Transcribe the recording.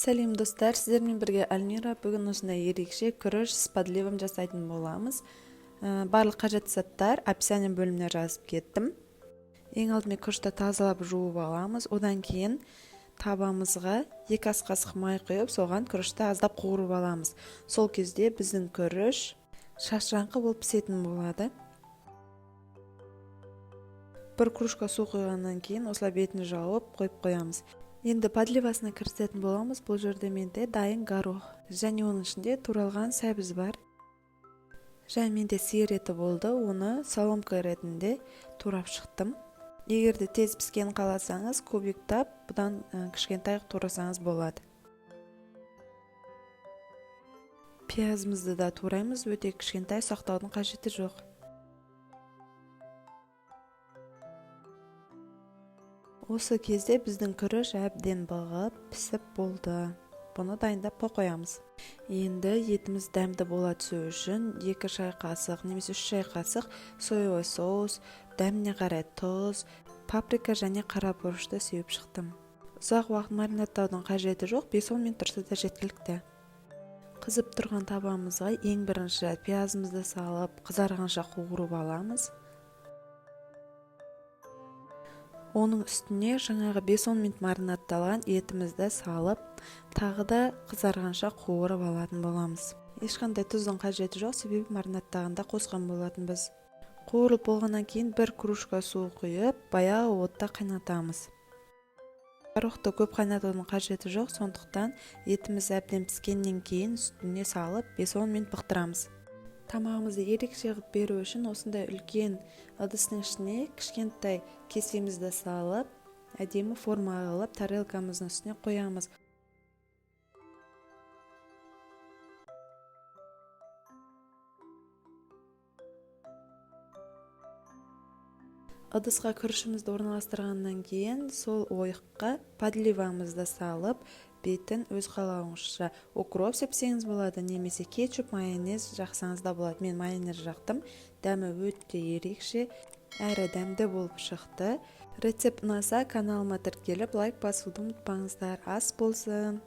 Сәлем достар, сіздермен бірге Альмира. Бүгін осындай ерекше күріш с подливом жасайтын боламыз. Барлық қажетті заттар описание бөліміне жазып кеттім. Ең алдымен күрішті тазалап жуып аламыз. Одан кейін табамызға 2 ас қасық май құйып, соған күрішті аздап қуырып аламыз. Сол кезде біздің күріш шашыраңқы болып пісетін болады. Бір кружка су құйғаннан кейін осылай бетін жауып қойып қоямыз. Енді подливасына кірісетін боламыз. Бұл жерде менде дайын горох және оның ішінде туралған сәбіз бар. Және менде сиыр еті болды, оны соломка ретінде турап шықтым. Егер де тез піскен қаласаңыз, кубиктап, бұдан кішкентай турасаңыз болады. Пиязымызды да тураймыз, өте кішкентай, сақтаудың қажеті жоқ. Осы кезде біздің күріш әбден бағып, пісіп болды. Бұны дайындап қоямыз. Енді етіміз дәмді бола түсу үшін 2 шай қасық немесе 3 шай қасық соевый соус, дәміне қарай тұз, паприка және қара бұрышты сеуіп шықтым. Ұзақ уақыт маринаттаудың қажеті жоқ, 5-10 минут тұрса да жеткілікті. Қызып тұрған табамызға ең бірінші пиязымызды салып, қызарғанша қуырып аламыз. Оның үстіне жаңағы 5-10 минут маринатталған етімізді салып, тағы да қызарғанша қуырып алатын боламыз. Ешқандай тұздың қажеті жоқ, себебі маринаттағанда қосқан болатынбыз. Қуырылып болғаннан кейін 1 кружка су құйып, баяу отта қайнатамыз. Горохты көп қайнатудың қажеті жоқ, сондықтан етіміз әбден піскеннен кейін үстіне салып 5-10 минут бұқтырамыз. Тамағымызды ерекше ғып беру үшін осындай үлкен ыдыстың ішіне кішкентай кесемізді салып, әдемі форма қылып, тарелкамыздың үстіне қоямыз. Ыдысқа күрішімізді орналастырғаннан кейін сол ойыққа подливамызды салып, бетін өз қалауыңызша укроп сепсеңіз болады, немесе кетчуп, майонез жақсаңыз да болады. Мен майонез жақтым. Дәмі өте ерекше, әрі дәмді болып шықты. Рецепт ұнаса каналыма тіркеліп лайк басуды ұмытпаңыздар. Ас болсын!